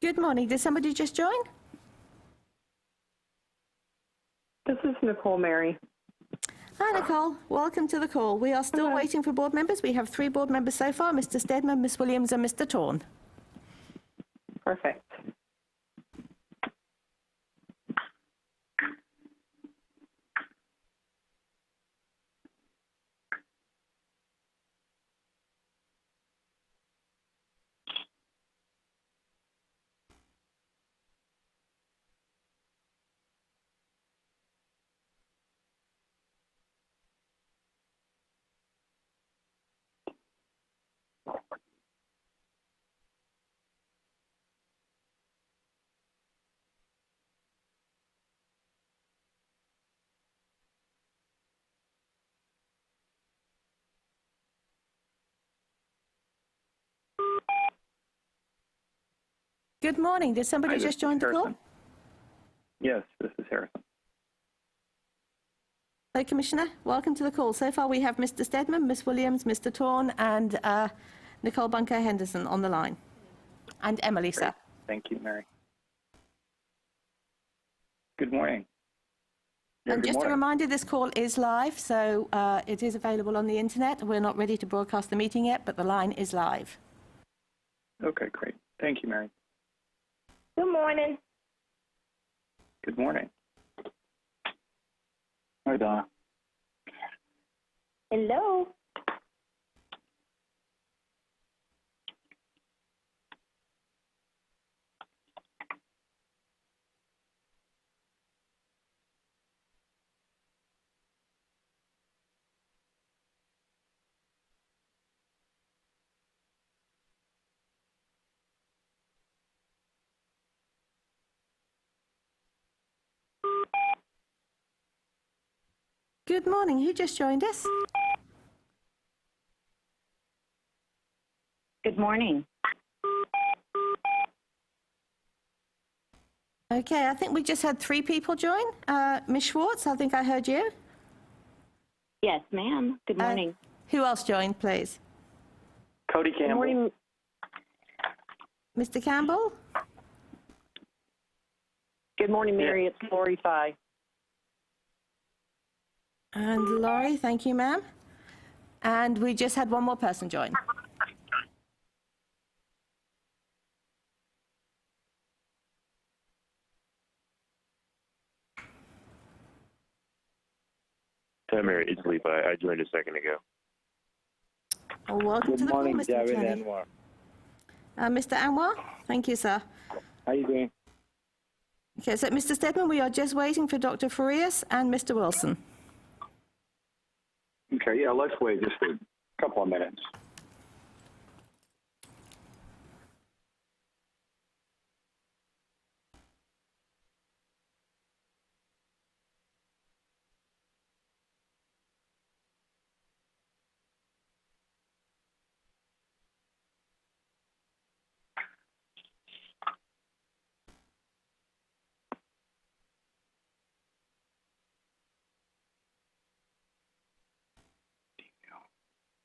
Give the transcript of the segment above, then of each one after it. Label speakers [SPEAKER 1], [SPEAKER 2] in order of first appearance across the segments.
[SPEAKER 1] Good morning. Did somebody just join?
[SPEAKER 2] This is Nicole Mary.
[SPEAKER 1] Hi, Nicole. Welcome to the call. We are still waiting for board members. We have 3 board members so far, Mr. Stedman, Ms. Williams and Mr. Torn.
[SPEAKER 2] Perfect.
[SPEAKER 1] Good morning. Did somebody just join the call?
[SPEAKER 3] Yes, this is Harrison.
[SPEAKER 1] Hello, Commissioner. Welcome to the call. So far, we have Mr. Stedman, Ms. Williams, Mr. Torn, and Nicole Bunker Henderson on the line. And Emily, sir.
[SPEAKER 3] Thank you, Mary. Good morning.
[SPEAKER 1] And just a reminder, this call is live, so it is available on the internet. We're not ready to broadcast the meeting yet, but the line is live.
[SPEAKER 3] Okay, great. Thank you, Mary.
[SPEAKER 2] Good morning.
[SPEAKER 3] Good morning. Hi, Donna.
[SPEAKER 2] Hello.
[SPEAKER 1] Good morning. Who just joined us?
[SPEAKER 2] Good morning.
[SPEAKER 1] Okay, I think we just had 3 people join. Ms. Schwartz, I think I heard you.
[SPEAKER 2] Yes, ma'am. Good morning.
[SPEAKER 1] Who else joined, please?
[SPEAKER 3] Cody Campbell.
[SPEAKER 2] Good morning.
[SPEAKER 1] Mr. Campbell?
[SPEAKER 2] Good morning, Mary. It's Lori Fye.
[SPEAKER 1] And Laurie, thank you, ma'am. And we just had 1 more person join.
[SPEAKER 4] Hi, Mary. It's Levi. I joined a second ago.
[SPEAKER 1] Welcome to the call, Mr.
[SPEAKER 5] Javed
[SPEAKER 1] Attorney.
[SPEAKER 5] Anwar.
[SPEAKER 1] Mr. Anwar, thank you, sir.
[SPEAKER 5] How you doing?
[SPEAKER 1] Okay, so Mr. Stedman, we are just waiting for Dr. Farias and Mr. Wilson.
[SPEAKER 3] Okay, yeah, let's wait just a couple of minutes.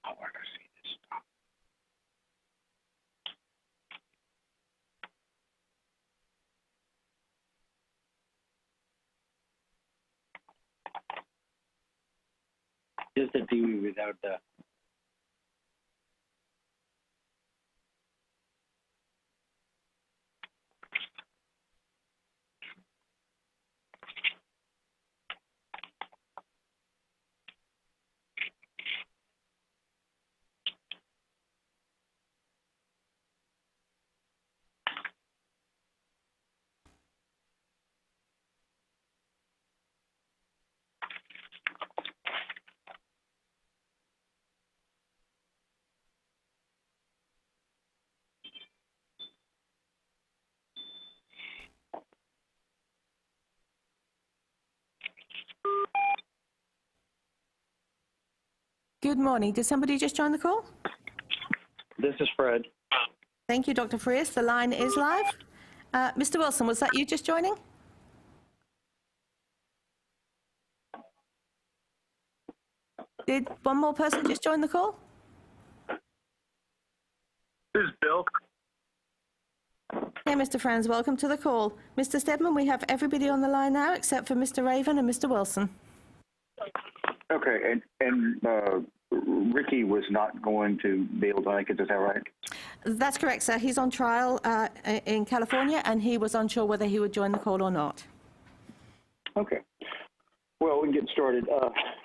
[SPEAKER 3] I want to see this stuff.
[SPEAKER 5] Just the TV without the.
[SPEAKER 1] Good morning. Did somebody just join the call?
[SPEAKER 3] This is Fred.
[SPEAKER 1] Thank you, Dr. Farias. The line is live. Mr. Wilson, was that you just joining? Did 1 more person just join the call?
[SPEAKER 3] This is Bill.
[SPEAKER 1] Mr. Franz. Welcome to the call. Mr. Stedman, we have everybody on the line now except for Mr. Raven and Mr. Wilson.
[SPEAKER 3] Okay, and Ricky was not going to be able to make it, is that right?
[SPEAKER 1] That's correct, sir. He's on trial in California, and he was unsure whether he would join the call or not.
[SPEAKER 3] Okay. Well, we can get started.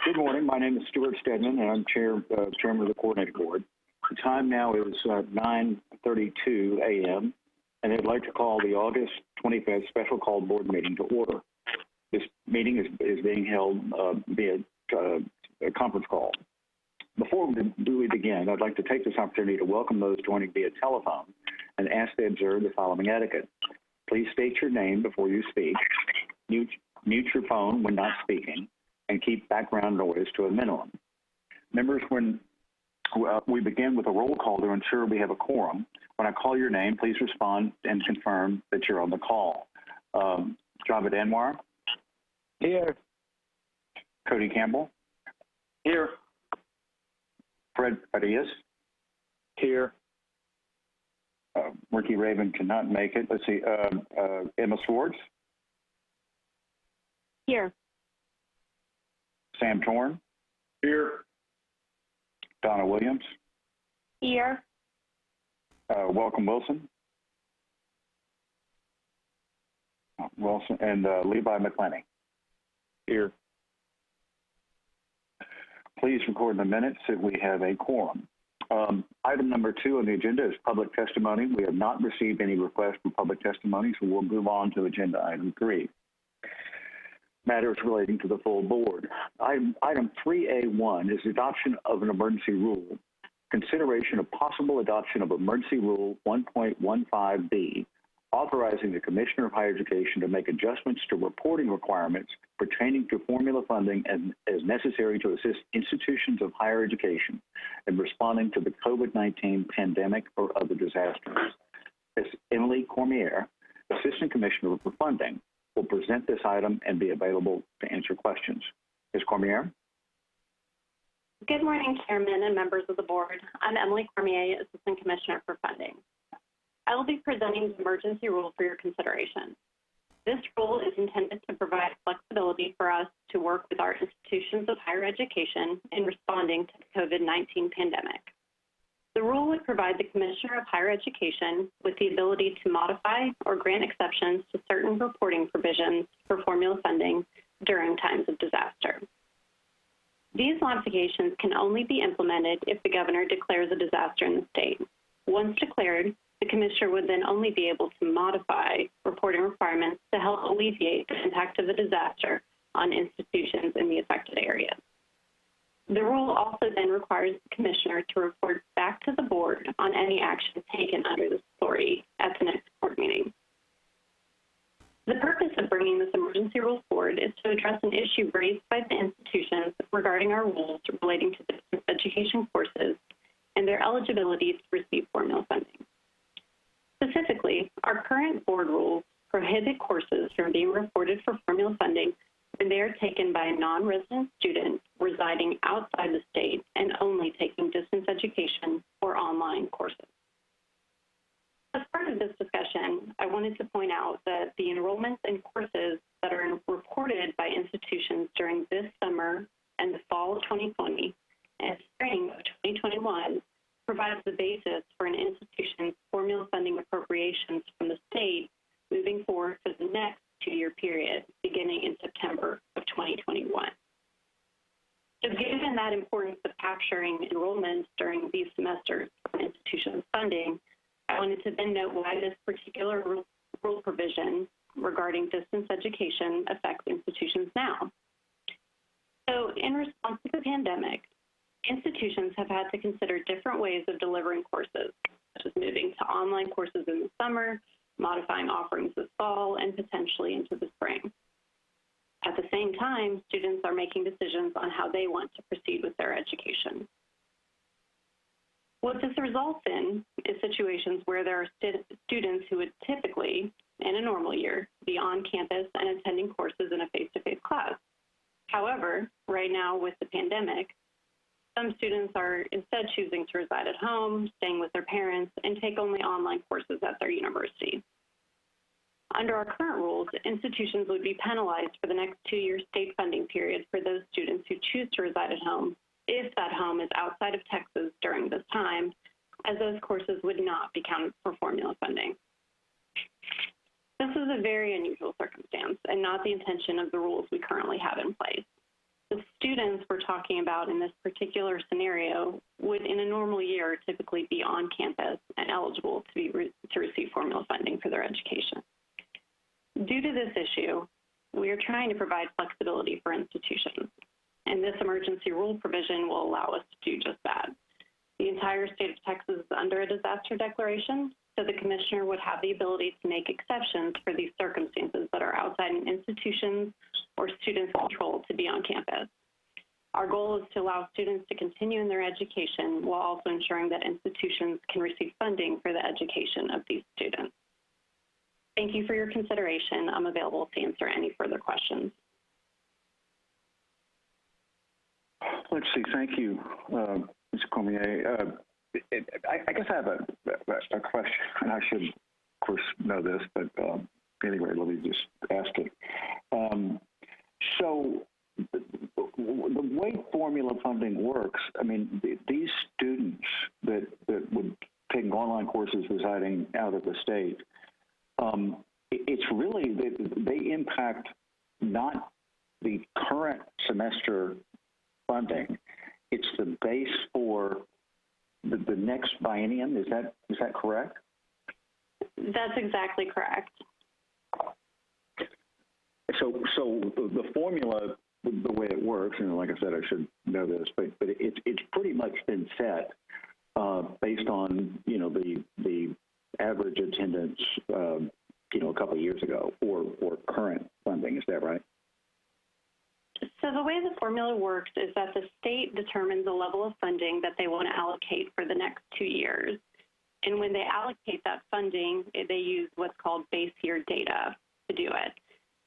[SPEAKER 3] Good morning. My name is Stuart Stedman, and I'm chairman of the coordinating board. The time now is 9:32 a.m., and I'd like to call the August 25th special call board meeting to order. This meeting is being held via a conference call. Before we begin, I'd like to take this opportunity to welcome those joining via telephone and ask they observe the following etiquette. Please state your name before you speak, mute your phone when not speaking, and keep background noise to a minimum. Members, when we begin with a roll call to ensure we have a quorum. When I call your name, please respond and confirm that you're on the call. Javed Anwar?
[SPEAKER 5] Here.
[SPEAKER 3] Cody Campbell?
[SPEAKER 5] Here.
[SPEAKER 3] Fred Arias?
[SPEAKER 5] Here.
[SPEAKER 3] Ricky Raven cannot make it. Let's see. Emma Swartz?
[SPEAKER 2] Here.
[SPEAKER 3] Sam Torn?
[SPEAKER 5] Here.
[SPEAKER 3] Donna Williams?
[SPEAKER 2] Here.
[SPEAKER 3] Welcome Wilson? Wilson and Levi McClenny?
[SPEAKER 5] Here.
[SPEAKER 3] Please record in the minutes that we have a quorum. Item number 2 on the agenda is public testimony. We have not received any requests for public testimony, so we'll move on to agenda item 3. Matters relating to the full board. Item 3A1 is adoption of an emergency rule. Consideration of possible adoption of emergency rule 1.15B, authorizing the Commissioner of Higher Education to make adjustments to reporting requirements pertaining to formula funding as necessary to assist institutions of higher education in responding to the COVID-19 pandemic or other disasters. Ms. Emily Cormier, Assistant Commissioner for Funding, will present this item and be available to answer questions. Ms. Cormier?
[SPEAKER 6] Good morning, Chairman and members of the board. I'm Emily Cormier, Assistant Commissioner for Funding. I will be presenting the emergency rule for your consideration. This rule is intended to provide flexibility for us to work with our institutions of higher education in responding to the COVID-19 pandemic. The rule would provide the Commissioner of Higher Education with the ability to modify or grant exceptions to certain reporting provisions for formula funding during times of disaster. These modifications can only be implemented if the governor declares a disaster in the state. Once declared, the Commissioner would then only be able to modify reporting requirements to help alleviate the impact of the disaster on institutions in the affected areas. The rule also then requires the Commissioner to report back to the board on any action taken under this authority at the next board meeting. The purpose of bringing this emergency rule forward is to address an issue raised by the institutions regarding our rules relating to distance education courses and their eligibility to receive formula funding. Specifically, our current board rules prohibit courses from being reported for formula funding when they are taken by a non-resident student residing outside the state and only taking distance education or online courses. As part of this discussion, I wanted to point out that the enrollments in courses that are reported by institutions during this summer and the fall of 2020 and spring of 2021 provides the basis for an institution's formula funding appropriations from the state moving forward for the next 2-year period beginning in September of 2021. So given that importance of capturing enrollments during these semesters from institutions' funding, I wanted to then note why this particular rule provision regarding distance education affects institutions now. So in response to the pandemic, institutions have had to consider different ways of delivering courses, such as moving to online courses in the summer, modifying offerings this fall, and potentially into the spring. At the same time, students are making decisions on how they want to proceed with their education. What this results in is situations where there are students who would typically, in a normal year, be on campus and attending courses in a face-to-face class. However, right now with the pandemic, some students are instead choosing to reside at home, staying with their parents, and take only online courses at their university. Under our current rules, institutions would be penalized for the next 2-year state funding period for those students who choose to reside at home if that home is outside of Texas during this time, as those courses would not be counted for formula funding. This is a very unusual circumstance and not the intention of the rules we currently have in place. The students we're talking about in this particular scenario would, in a normal year, typically be on campus and eligible to receive formula funding for their education. Due to this issue, we are trying to provide flexibility for institutions, and this emergency rule provision will allow us to do just that. The entire state of Texas is under a disaster declaration, so the commissioner would have the ability to make exceptions for these circumstances that are outside an institution's or students' control to be on campus. Our goal is to allow students to continue in their education while also ensuring that institutions can receive funding for the education of these students. Thank you for your consideration. I'm available to answer any further questions.
[SPEAKER 3] Let's see. Thank you, Ms. Cormier. I guess I have a question, and I should, of course, know this, but anyway, let me just ask it. So the way formula funding works, I mean, these students that would take online courses residing out of the state, it's really, they impact not the current semester funding, it's the base for the next biennium. Is that correct?
[SPEAKER 6] That's exactly correct.
[SPEAKER 3] So the formula, the way it works, and like I said, I should know this, but it's pretty much been set based on the average attendance a couple of years ago or current funding. Is that right?
[SPEAKER 6] So the way the formula works is that the state determines the level of funding that they want to allocate for the next 2 years. And when they allocate that funding, they use what's called base year data to do it.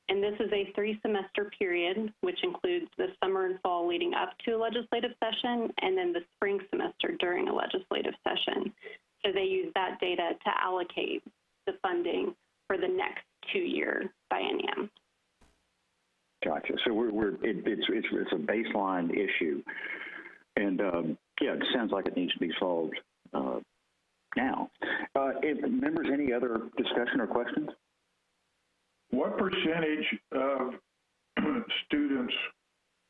[SPEAKER 6] And this is a 3-semester period, which includes the summer and fall leading up to a legislative session, and then the spring semester during a legislative session. So they use that data to allocate the funding for the next 2-year biennium.
[SPEAKER 3] Gotcha. So it's a baseline issue, and it sounds like it needs to be solved now. Members, any other discussion or questions?
[SPEAKER 7] What percentage of students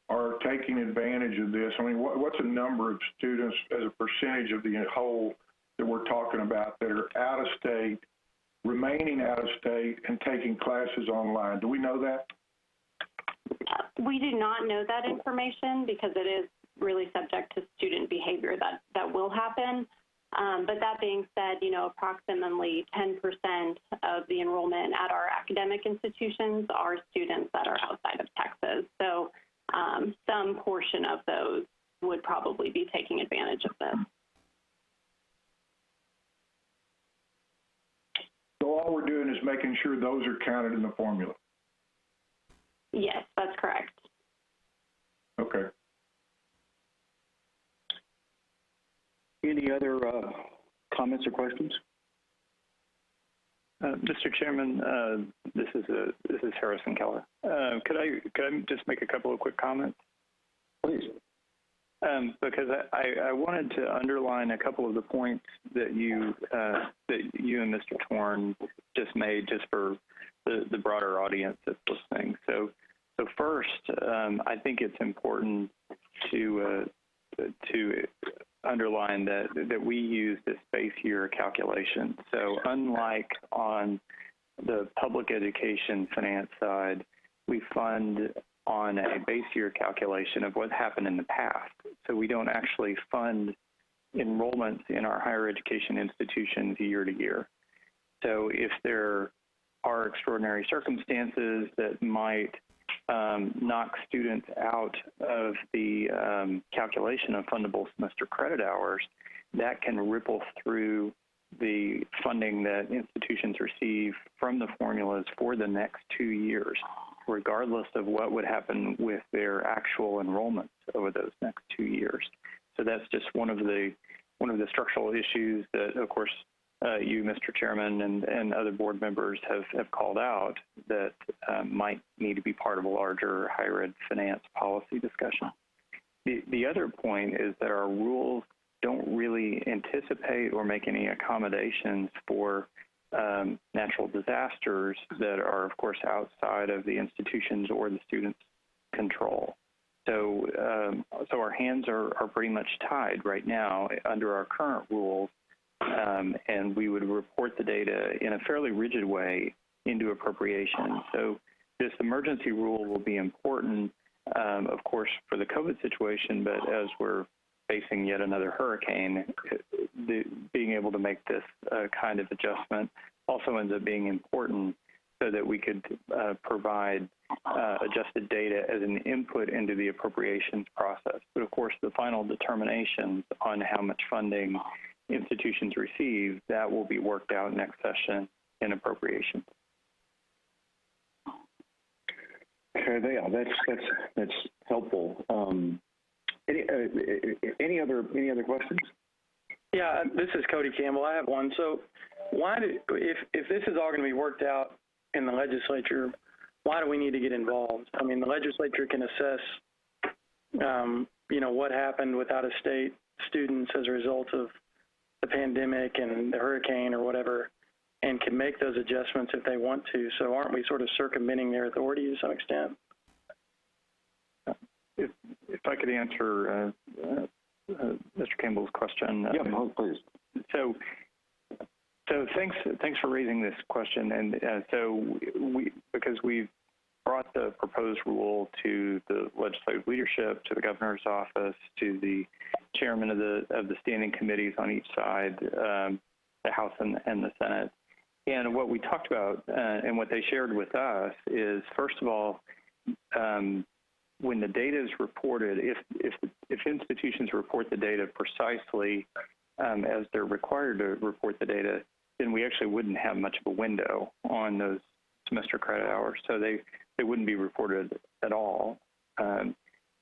[SPEAKER 7] are taking advantage of this? I mean, what's a number of students as a percentage of the whole that we're talking about that are out of state, remaining out of state, and taking classes online? Do we know that?
[SPEAKER 6] We do not know that information because it is really subject to student behavior that will happen. But that being said, approximately 10% of the enrollment at our academic institutions are students that are outside of Texas. So some portion of those would probably be taking advantage of this.
[SPEAKER 7] So all we're doing is making sure those are counted in the formula.
[SPEAKER 6] Yes, that's correct.
[SPEAKER 7] Okay.
[SPEAKER 3] Any other comments or questions?
[SPEAKER 8] Mr. Chairman, this is Harrison Keller. Could I just make a couple of quick comments?
[SPEAKER 3] Please.
[SPEAKER 8] Because I wanted to underline a couple of the points that you and Mr. Torn just made, just for the broader audience that's listening. So first, I think it's important to underline that we use this base year calculation. So unlike on the public education finance side, we fund on a base year calculation of what happened in the past. So we don't actually fund enrollments in our higher education institutions year to year. So if there are extraordinary circumstances that might knock students out of the calculation of fundable semester credit hours, that can ripple through the funding that institutions receive from the formulas for the next 2 years, regardless of what would happen with their actual enrollments over those next 2 years. So that's just one of the structural issues that, of course, you, Mr. Chairman, and other board members have called out that might need to be part of a larger higher ed finance policy discussion. The other point is that our rules don't really anticipate or make any accommodations for natural disasters that are, of course, outside of the institutions or the students' control. So our hands are pretty much tied right now under our current rules, and we would report the data in a fairly rigid way into appropriations. So this emergency rule will be important, of course, for the COVID situation, but as we're facing yet another hurricane, being able to make this kind of adjustment also ends up being important so that we could provide adjusted data as an input into the appropriations process. But of course, the final determinations on how much funding institutions receive, that will be worked out next session in appropriations.
[SPEAKER 3] Okay, yeah, that's helpful. Any other questions?
[SPEAKER 9] Yeah, this is Cody Campbell. I have one. So, if this is all going to be worked out in the legislature, why do we need to get involved? I mean, the legislature can assess, what happened with out-of-state students as a result of the pandemic and the hurricane or whatever, and can make those adjustments if they want to. So, aren't we sort of circumventing their authority to some extent?
[SPEAKER 8] If I could answer Mr. Campbell's question.
[SPEAKER 3] Yeah, no, please.
[SPEAKER 8] So thanks for raising this question. And because we've brought the proposed rule to the legislative leadership, to the governor's office, to the chairman of the standing committees on each side, the House and the Senate. And what we talked about and what they shared with us is, first of all, when the data is reported, if institutions report the data precisely as they're required to report the data, then we actually wouldn't have much of a window on those semester credit hours. So they wouldn't be reported at all.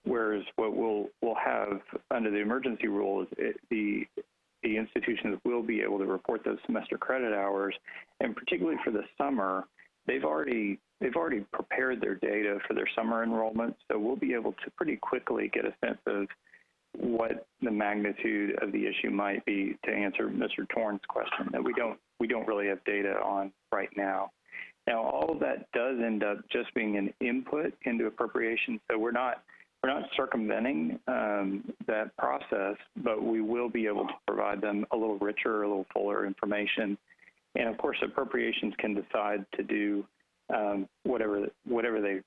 [SPEAKER 8] Whereas what we'll have under the emergency rule is the institutions will be able to report those semester credit hours, and particularly for the summer, they've already prepared their data for their summer enrollment, so we'll be able to pretty quickly get a sense of what the magnitude of the issue might be, to answer Mr. Torn's question that we don't really have data on right now. Now, all of that does end up just being an input into appropriation, so we're not circumventing that process, but we will be able to provide them a little richer, a little fuller information. And of course, appropriations can decide to do whatever they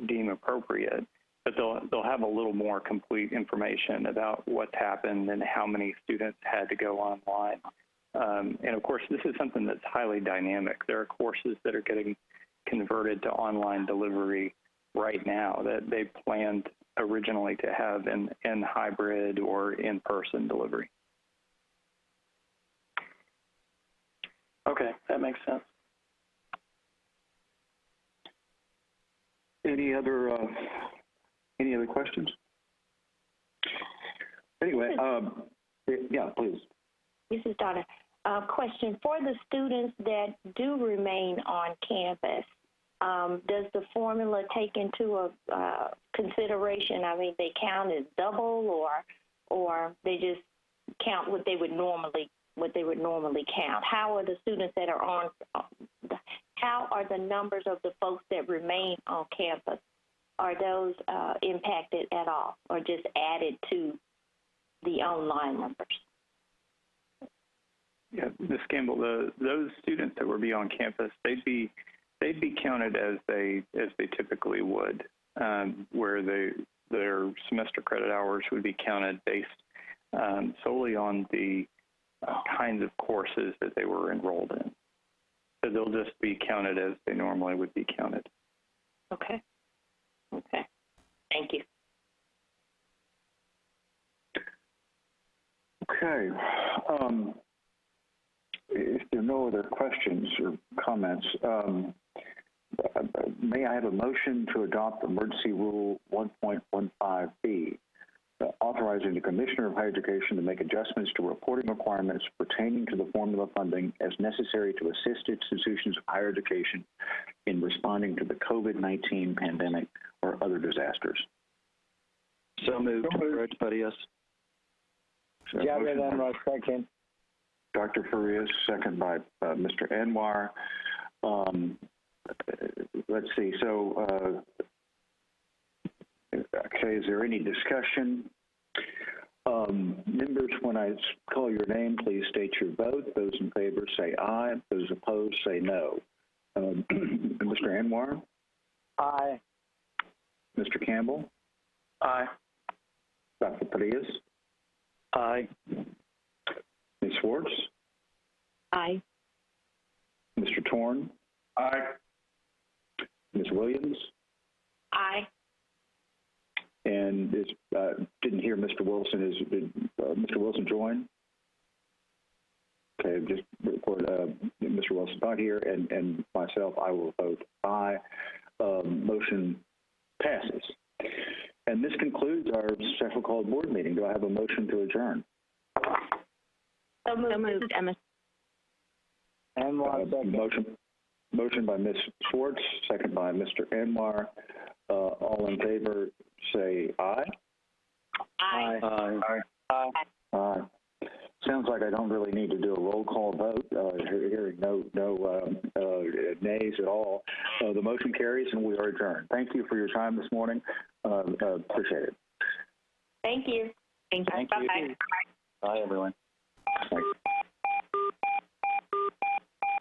[SPEAKER 8] deem appropriate, but they'll have a little more complete information about what's happened and how many students had to go online. And of course, this is something that's highly dynamic. There are courses that are getting converted to online delivery right now that they planned originally to have in hybrid or in-person delivery.
[SPEAKER 9] Okay, that makes sense.
[SPEAKER 3] Any other questions? Anyway, yeah, please.
[SPEAKER 10] This is Donna. Question for the students that do remain on campus. Does the formula take into consideration? I mean, they count as double, or they just count what they would normally count? How are the students that are on? How are the numbers of the folks that remain on campus? Are those impacted at all, or just added to the online numbers?
[SPEAKER 8] Yeah, Ms. Campbell, those students that would be on campus, they'd be counted as they typically would, where their semester credit hours would be counted based solely on the kinds of courses that they were enrolled in. So they'll just be counted as they normally would be counted.
[SPEAKER 10] Okay. Okay. Thank you.
[SPEAKER 3] Okay. If there are no other questions or comments, may I have a motion to adopt Emergency Rule 1.15B? authorizing the Commissioner of Higher Education to make adjustments to reporting requirements pertaining to the formula funding as necessary to assist institutions of higher education in responding to the COVID-19 pandemic or other disasters.
[SPEAKER 5] So moved. Fred Farias.
[SPEAKER 3] Motion by
[SPEAKER 5] Anwar, second.
[SPEAKER 3] Dr. Farias, second by Mr. Anwar. Let's see. So, okay, is there any discussion? Members, when I call your name, please state your vote. Those in favor say aye. Those opposed say no. Mr. Anwar?
[SPEAKER 5] Aye.
[SPEAKER 3] Mr. Campbell?
[SPEAKER 9] Aye.
[SPEAKER 3] Dr. Farias?
[SPEAKER 5] Aye.
[SPEAKER 3] Ms. Schwartz?
[SPEAKER 2] Aye.
[SPEAKER 3] Mr. Torn?
[SPEAKER 7] Aye.
[SPEAKER 3] Ms. Williams?
[SPEAKER 6] Aye.
[SPEAKER 3] And didn't hear Mr. Wilson. Did Mr. Wilson join? Okay, just report Mr. Wilson's not here, and myself, I will vote aye. Motion passes. And this concludes our special called board meeting. Do I have a motion to adjourn?
[SPEAKER 10] So moved, Emma.
[SPEAKER 3] Motion by Ms. Schwartz, second by Mr. Anwar. All in favor, say aye.
[SPEAKER 10] Aye.
[SPEAKER 5] Aye.
[SPEAKER 3] Aye. Sounds like I don't really need to do a roll call vote. Hearing no nays at all. The motion carries, and we are adjourned. Thank you for your time this morning. Appreciate it.
[SPEAKER 10] Thank you.
[SPEAKER 2] Thank you.
[SPEAKER 5] Thank
[SPEAKER 6] Bye-bye.
[SPEAKER 5] you. Bye, everyone.